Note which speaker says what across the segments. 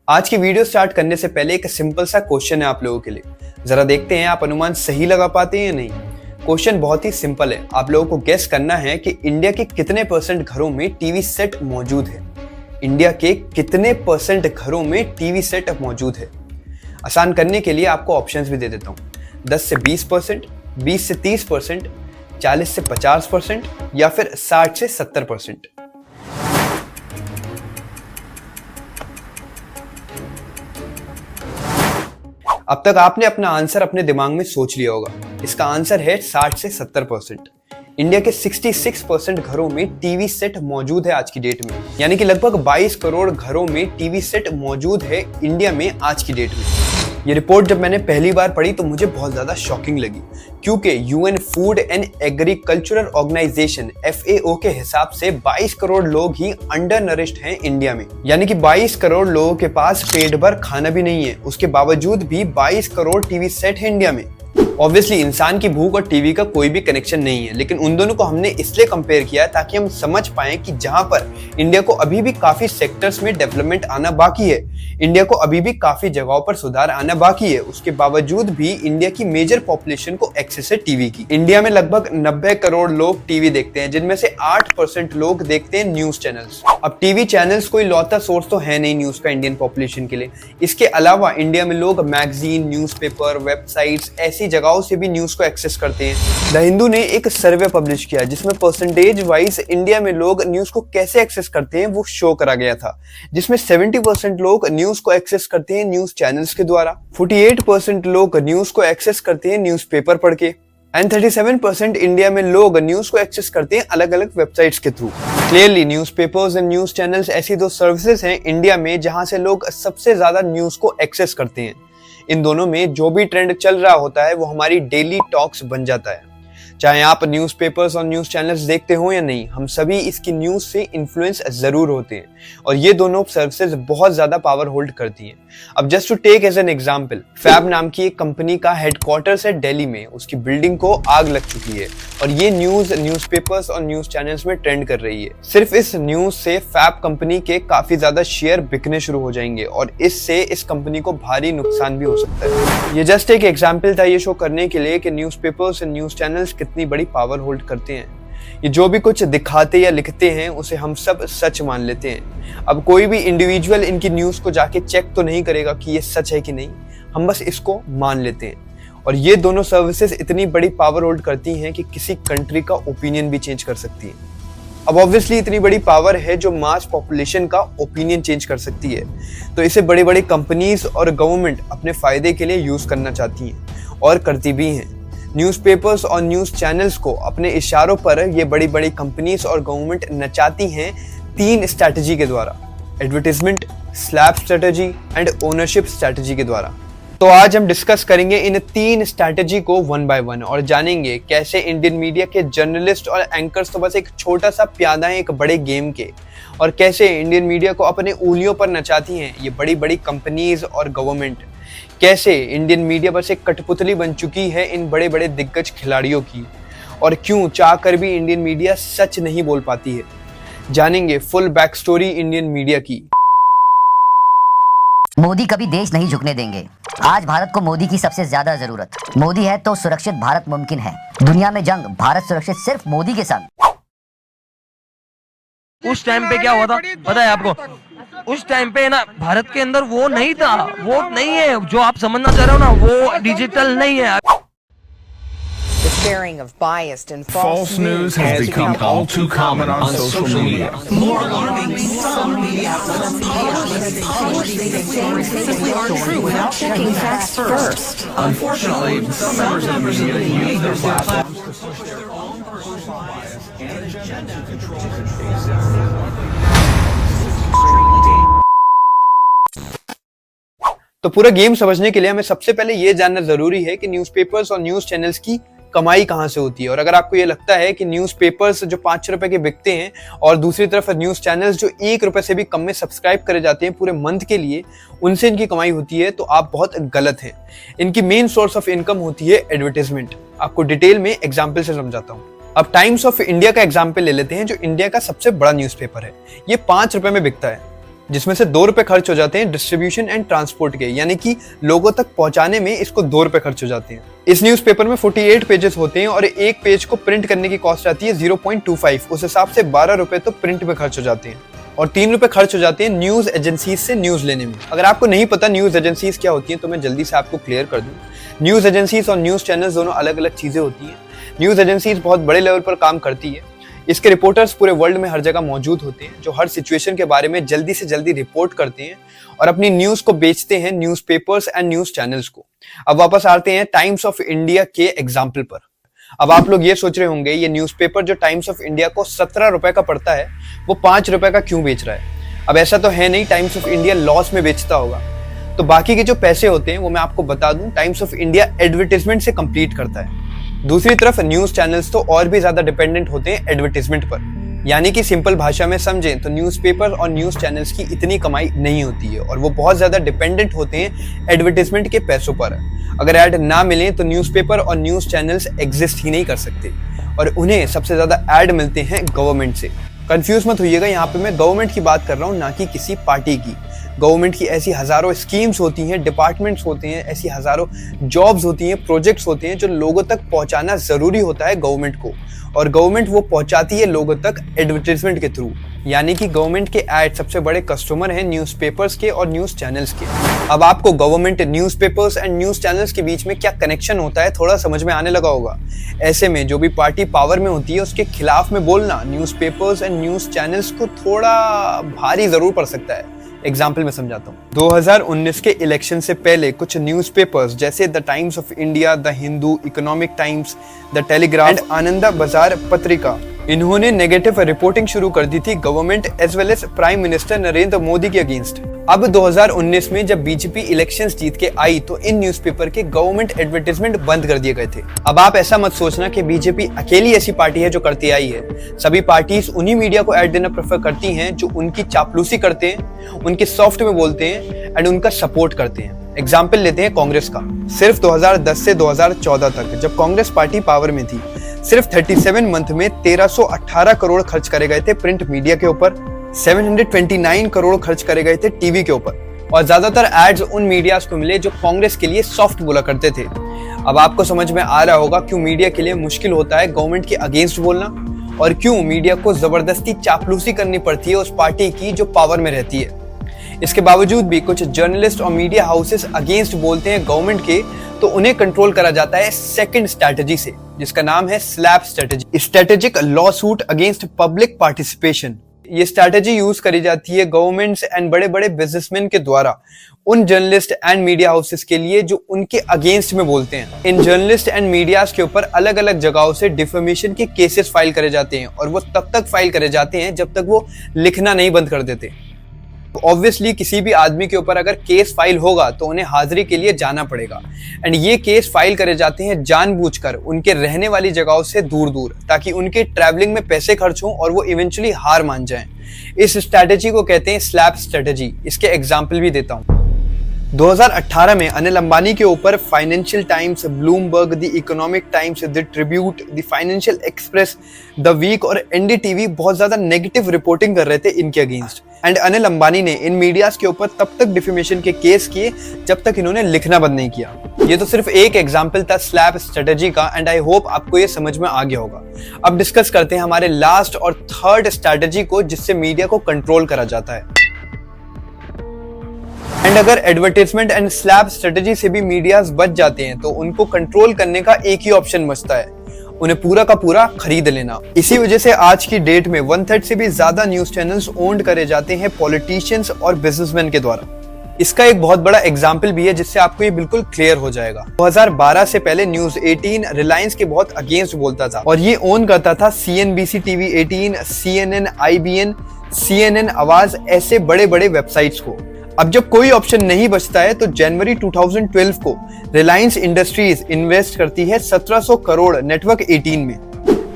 Speaker 1: आज की video start करने से पहले एक सिंपल सा क्वेश्चन है आप लोगों के लिए। जरा देखते हैं आप अनुमान सही लगा पाते हैं या नहीं। क्वेश्चन बहुत ही सिंपल है, आप लोगों को गेस करना है कि इंडिया के कितने परसेंट घरों में टीवी सेट मौजूद है। इंडिया के कितने परसेंट घरों में टीवी सेट मौजूद है। आसान करने के लिए आपको ऑप्शंस भी दे देता हूँ। 10 से 20%, 20 से 30%, 40 से 50% या फिर 60 से 70%। अब तक आपने अपना आंसर अपने दिमाग में सोच लिया होगा। इसका आंसर है 60 से 70%। इंडिया के 66% घरों में टीवी सेट मौजूद है आज की डेट में, यानी कि लगभग 22 करोड़ घरों में टीवी सेट मौजूद है इंडिया में आज की डेट में। ये रिपोर्ट जब मैंने पहली बार पढ़ी तो मुझे बहुत ज्यादा शॉकिंग लगी, क्योंकि UN food and agricultural organization FAO के हिसाब से 22 करोड़ लोग ही अंडर नरिश्ड हैं इंडिया में। यानी कि 22 करोड़ लोगों के पास पेट भर खाना भी नहीं है, उसके बावजूद भी 22 करोड़ टीवी सेट है इंडिया में। ऑब्वियसली इंसान की भूख और टीवी का कोई भी कनेक्शन नहीं है, लेकिन उन दोनों को हमने इसलिए कंपेयर किया ताकि हम समझ पाएं कि जहां पर इंडिया को अभी भी काफी सेक्टर्स में डेवलपमेंट आना बाकी है, इंडिया को अभी भी काफी जगहों पर सुधार आना बाकी है, उसके बावजूद भी इंडिया की मेजर पॉपुलेशन को एक्सेस है टीवी की। इंडिया में लगभग 90 करोड़ लोग टीवी देखते हैं, जिनमें से 8% लोग देखते हैं न्यूज चैनल्स। अब टीवी चैनल्स कोई लौता सोर्स तो है नहीं न्यूज का इंडियन पॉपुलेशन के लिए। इसके अलावा इंडिया में लोग मैगजीन, न्यूज़पेपर, वेबसाइट्स ऐसी जगहों से भी न्यूज को एक्सेस करते हैं। द हिंदू ने एक सर्वे पब्लिश किया जिसमें परसेंटेज वाइज इंडिया में लोग न्यूज को कैसे एक्सेस करते हैं वो शो करा गया था, जिसमें 70% लोग न्यूज को एक्सेस करते हैं न्यूज चैनल्स के द्वारा, 48% लोग न्यूज को एक्सेस करते हैं न्यूज़पेपर पढ़ के, एंड 37% इंडिया में लोग न्यूज को एक्सेस करते हैं अलग अलग वेबसाइट्स के through. Clearly newspapers and news channels ऐसी दो सर्विसेज हैं इंडिया में जहां से लोग सबसे ज्यादा न्यूज को एक्सेस करते हैं। इन दोनों में जो भी ट्रेंड चल रहा होता है वो हमारी डेली टॉक्स बन जाता है। चाहे आप न्यूज़पेपर्स और न्यूज चैनल्स देखते हो या नहीं, हम सभी इसकी न्यूज से इन्फ्लुएंस जरूर होते हैं, और ये दोनों सर्विसेज बहुत ज्यादा पावर होल्ड करती हैं। अब just to take as an example, Fab नाम की एक कंपनी का हेडक्वार्टर्स है दिल्ली में, उसकी बिल्डिंग को आग लग चुकी है और ये न्यूज़पेपर्स और न्यूज चैनल्स में ट्रेंड कर रही है। सिर्फ इस न्यूज से फैब कंपनी के काफी ज्यादा शेयर बिकने शुरू हो जाएंगे और इससे इस कंपनी को भारी नुकसान भी हो सकता है। ये जस्ट एक एग्जाम्पल था ये शो करने के लिए कि न्यूज़पेपर्स एंड न्यूज चैनल्स कितनी बड़ी पावर होल्ड करते हैं। ये जो भी कुछ दिखाते या लिखते हैं उसे हम सब सच मान लेते हैं। अब कोई भी इंडिविजुअल इनकी न्यूज को जाके चेक तो नहीं करेगा कि ये सच है कि नहीं, हम बस इसको मान लेते हैं। और ये दोनों सर्विसेज इतनी बड़ी पावर होल्ड करती हैं कि किसी कंट्री का ओपिनियन भी चेंज कर सकती है। अब ऑब्वियसली इतनी बड़ी पावर है जो मास पॉपुलेशन का ओपिनियन चेंज कर सकती है, तो इसे बड़ी बड़ी कंपनीज और गवर्नमेंट अपने फायदे के लिए यूज करना चाहती हैं और करती भी हैं। न्यूज़पेपर्स और न्यूज चैनल्स को अपने इशारों पर ये बड़ी बड़ी कंपनीज और गवर्नमेंट नचाती हैं 3 स्ट्रैटेजी के द्वारा: advertisement, slab strategy and ownership strategy के द्वारा। तो आज हम डिस्कस करेंगे इन 3 स्ट्रैटेजी को 1 बाय 1 और जानेंगे कैसे इंडियन मीडिया के जर्नलिस्ट और एंकर्स तो बस एक छोटा सा प्यादा है एक बड़े गेम के, और कैसे इंडियन मीडिया को अपने उंगलियों पर नचाती हैं ये बड़ी बड़ी कंपनीज और गवर्नमेंट। कैसे इंडियन मीडिया बस एक कठपुतली बन चुकी है इन बड़े बड़े दिग्गज खिलाड़ियों की, और क्यों चाह कर भी इंडियन मीडिया सच नहीं बोल पाती है। जानेंगे full back story Indian media की।
Speaker 2: मोदी कभी देश नहीं झुकने देंगे। आज भारत को मोदी की सबसे ज्यादा जरूरत। मोदी है तो सुरक्षित भारत मुमकिन है। दुनिया में जंग, भारत सुरक्षित सिर्फ मोदी के संग।
Speaker 3: उस टाइम पे क्या हुआ था पता है आपको? उस टाइम पे ना भारत के अंदर वो नहीं था, वो नहीं है जो आप समझना चाह रहे हो ना, वो डिजिटल नहीं है।
Speaker 4: The sharing of biased and false
Speaker 5: news has become all too common on social media.
Speaker 6: More alarmingly, some media outlets publish things simply aren't true without checking facts first.
Speaker 5: Unfortunately, some members of the media use their platforms
Speaker 6: to push their own personal bias and agenda to control
Speaker 1: तो पूरा game समझने के लिए हमें सबसे पहले ये जानना जरूरी है कि न्यूज़पेपर्स और न्यूज चैनल्स की कमाई कहां से होती है। और अगर आपको ये लगता है कि न्यूज़पेपर्स जो 5 रुपए के बिकते हैं और दूसरी तरफ न्यूज चैनल्स जो 1 रुपए से भी कम में सब्सक्राइब करे जाते हैं पूरे मंथ के लिए, उनसे इनकी कमाई होती है, तो आप बहुत गलत हैं। इनकी मेन सोर्स ऑफ इनकम होती है एडवर्टाइजमेंट। आपको डिटेल में एग्जाम्पल से समझाता हूँ। अब टाइम्स ऑफ इंडिया का एग्जाम्पल ले लेते हैं जो इंडिया का सबसे बड़ा न्यूज़पेपर है। ये 5 रुपए में बिकता है। जिसमें से 2 रुपए खर्च हो जाते हैं डिस्ट्रीब्यूशन एंड ट्रांसपोर्ट के, यानी कि लोगों तक पहुंचाने में इसको 2 रुपए खर्च हो जाते हैं। इस न्यूज़पेपर में 48 पेजेस होते हैं और एक पेज को प्रिंट करने की कॉस्ट आती है 0.25। उस हिसाब से 12 रुपए तो प्रिंट में खर्च हो जाते हैं और 3 रुपए खर्च हो जाते हैं न्यूज एजेंसीज से न्यूज लेने में। अगर आपको नहीं पता न्यूज एजेंसीज क्या होती हैं तो मैं जल्दी से आपको क्लियर कर दूं। न्यूज एजेंसीज और न्यूज चैनल्स दोनों अलग अलग चीजें होती हैं। न्यूज एजेंसीज बहुत बड़े लेवल पर काम करती है। इसके रिपोर्टर्स पूरे वर्ल्ड में हर जगह मौजूद होते हैं जो हर सिचुएशन के बारे में जल्दी से जल्दी रिपोर्ट करते हैं और अपनी न्यूज को बेचते हैं न्यूज़पेपर्स एंड न्यूज चैनल्स को। अब वापस आते हैं टाइम्स ऑफ इंडिया के एग्जाम्पल पर। अब आप लोग ये सोच रहे होंगे ये न्यूज़पेपर जो टाइम्स ऑफ इंडिया को 17 रुपए का पड़ता है वो 5 रुपए का क्यों बेच रहा है। अब ऐसा तो है नहीं, टाइम्स ऑफ इंडिया लॉस में बेचता होगा। तो बाकी के जो पैसे होते हैं वो मैं आपको बता दूं टाइम्स ऑफ इंडिया एडवर्टाइजमेंट से कंप्लीट करता है। दूसरी तरफ न्यूज चैनल्स तो और भी ज्यादा डिपेंडेंट होते हैं एडवर्टाइजमेंट पर, यानी कि सिंपल भाषा में समझें तो न्यूज़पेपर और न्यूज चैनल्स की इतनी कमाई नहीं होती है और वो बहुत ज्यादा डिपेंडेंट होते हैं एडवर्टाइजमेंट के पैसों पर। अगर ऐड ना मिले तो न्यूज़पेपर और न्यूज चैनल्स एग्जिस्ट ही नहीं कर सकते और उन्हें सबसे ज्यादा ऐड मिलते हैं गवर्नमेंट से। कंफ्यूज मत होइएगा, यहाँ पे मैं गवर्नमेंट की बात कर रहा हूँ, ना कि किसी पार्टी की। गवर्नमेंट की ऐसी हजारों स्कीम्स होती हैं, डिपार्टमेंट्स होते हैं, ऐसी हजारों जॉब्स होती हैं, प्रोजेक्ट्स होते हैं जो लोगों तक पहुंचाना जरूरी होता है गवर्नमेंट को, और गवर्नमेंट वो पहुंचाती है लोगों तक एडवर्टाइजमेंट के थ्रू। यानी कि गवर्नमेंट के एड सबसे बड़े कस्टमर हैं न्यूज़पेपर्स के और न्यूज चैनल्स के। अब आपको government, newspapers and news channels के बीच में क्या कनेक्शन होता है थोड़ा समझ में आने लगा होगा। ऐसे में जो भी पार्टी पावर में होती है उसके खिलाफ में बोलना न्यूज़पेपर्स एंड न्यूज चैनल्स को थोड़ा भारी जरूर पड़ सकता है। एग्जाम्पल में समझाता हूँ। 2019 के इलेक्शन से पहले कुछ न्यूज़पेपर्स जैसे the Times of India, the Hindu, Economic Times, the Telegraph and Ananda Bazar Patrika, इन्होंने नेगेटिव रिपोर्टिंग शुरू कर दी थी government as well as prime minister Narendra Modi के अगेंस्ट। अब 2019 में जब बीजेपी इलेक्शंस जीत के आई तो इन न्यूज़पेपर के गवर्नमेंट एडवर्टाइजमेंट बंद कर दिए गए थे। अब आप ऐसा मत सोचना कि बीजेपी अकेली ऐसी पार्टी है जो करती आई है। सभी पार्टीज उन्हीं मीडिया को ऐड देना प्रेफर करती हैं जो उनकी चापलूसी करते हैं, उनके सॉफ्ट में बोलते हैं एंड उनका सपोर्ट करते हैं। एग्जाम्पल लेते हैं कांग्रेस का। सिर्फ 2010 से 2014 तक जब कांग्रेस पार्टी पावर में थी, सिर्फ 37 मंथ में 1318 करोड़ खर्च करे गए थे प्रिंट मीडिया के ऊपर, 729 करोड़ खर्च करे गए थे टीवी के ऊपर, और ज्यादातर एड्स उन मीडियाज को मिले जो कांग्रेस के लिए सॉफ्ट बोला करते थे। अब आपको समझ में आ रहा होगा क्यों मीडिया के लिए मुश्किल होता है गवर्नमेंट के अगेंस्ट बोलना और क्यों मीडिया को जबरदस्ती चापलूसी करनी पड़ती है उस पार्टी की जो पावर में रहती है। इसके बावजूद भी कुछ जर्नलिस्ट और मीडिया हाउसेस अगेंस्ट बोलते हैं गवर्नमेंट के, तो उन्हें कंट्रोल करा जाता है सेकंड स्ट्रैटेजी से, जिसका नाम है SLAPP strategy, strategic law suit against public participation. ये स्ट्रैटेजी यूज करी जाती है गवर्नमेंट्स एंड बड़े बड़े बिजनेसमैन के द्वारा उन जर्नलिस्ट एंड मीडिया हाउसेस के लिए जो उनके अगेंस्ट में बोलते हैं। इन जर्नलिस्ट एंड मीडियाज के ऊपर अलग अलग जगहों से डिफेमेशन के केसेस फाइल करे जाते हैं और वो तब तक फाइल करे जाते हैं जब तक वो लिखना नहीं बंद कर देते। ऑब्वियसली किसी भी आदमी के ऊपर अगर केस फाइल होगा तो उन्हें हाजिरी के लिए जाना पड़ेगा एंड ये केस फाइल करे जाते हैं जानबूझकर उनके रहने वाली जगहों से दूर दूर, ताकि उनके ट्रैवलिंग में पैसे खर्च हों और वो इवेंचुअली हार मान जाएं। इस स्ट्रैटेजी को कहते हैं स्लैप स्ट्रैटेजी। इसके एग्जाम्पल भी देता हूं। 2018 में अनिल अंबानी के ऊपर Financial Times, Bloomberg, the Economic Times, the Tribute, the Financial Express, the Week और एनडीटीवी बहुत ज्यादा नेगेटिव रिपोर्टिंग कर रहे थे इनके अगेंस्ट एंड अनिल अंबानी ने इन मीडियाज के ऊपर तब तक डिफेमेशन के केस किए जब तक इन्होंने लिखना बंद नहीं किया। ये तो सिर्फ एक एग्जाम्पल था स्लैप स्ट्रेटेजी का एंड आई होप आपको ये समझ में आ गया होगा। अब डिस्कस करते हैं हमारे लास्ट और थर्ड स्ट्रेटेजी को जिससे मीडिया को कंट्रोल करा जाता है। एंड अगर एडवर्टाइजमेंट एंड स्लैप स्ट्रेटेजी से भी मीडियाज बच जाते हैं तो उनको कंट्रोल करने का एक ही ऑप्शन बचता है, उन्हें पूरा का पूरा खरीद लेना। इसी वजह से आज की डेट में 1/3 से भी ज्यादा न्यूज चैनल्स ओन्ड करे जाते हैं पॉलिटिशियंस और बिजनेसमैन के द्वारा। इसका एक बहुत बड़ा एग्जाम्पल भी है जिससे आपको ये बिल्कुल क्लियर हो जाएगा। 2012 से पहले न्यूज 18 रिलायंस के बहुत अगेंस्ट बोलता था और ये ओन करता था CNBC TV 18, CNN, IBN, CNN आवाज, ऐसे बड़े बड़े वेबसाइट्स को। अब जब कोई ऑप्शन नहीं बचता है तो जनवरी 2012 को रिलायंस इंडस्ट्रीज इन्वेस्ट करती है 1700 करोड़ नेटवर्क 18 में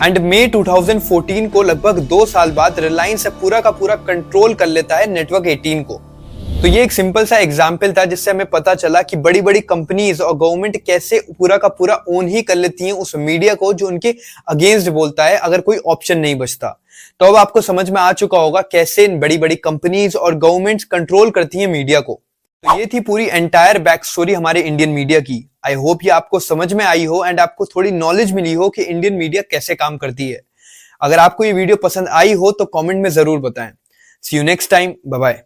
Speaker 1: एंड मई 2014 को लगभग 2 साल बाद रिलायंस पूरा का पूरा कंट्रोल कर लेता है नेटवर्क 18 को। तो ये एक सिंपल सा एग्जाम्पल था जिससे हमें पता चला कि बड़ी बड़ी कंपनीज और गवर्नमेंट कैसे पूरा का पूरा ओन ही कर लेती हैं उस मीडिया को जो उनके अगेंस्ट बोलता है अगर कोई ऑप्शन नहीं बचता। तो अब आपको समझ में आ चुका होगा कैसे इन बड़ी बड़ी कंपनीज और गवर्नमेंट्स कंट्रोल करती हैं मीडिया को। तो ये थी पूरी एंटायर बैक स्टोरी हमारे इंडियन मीडिया की। आई होप ये आपको समझ में आई हो एंड आपको थोड़ी नॉलेज मिली हो कि इंडियन मीडिया कैसे काम करती है। अगर आपको ये वीडियो पसंद आई हो तो कमेंट में जरूर बताएं। See you next time, bye bye.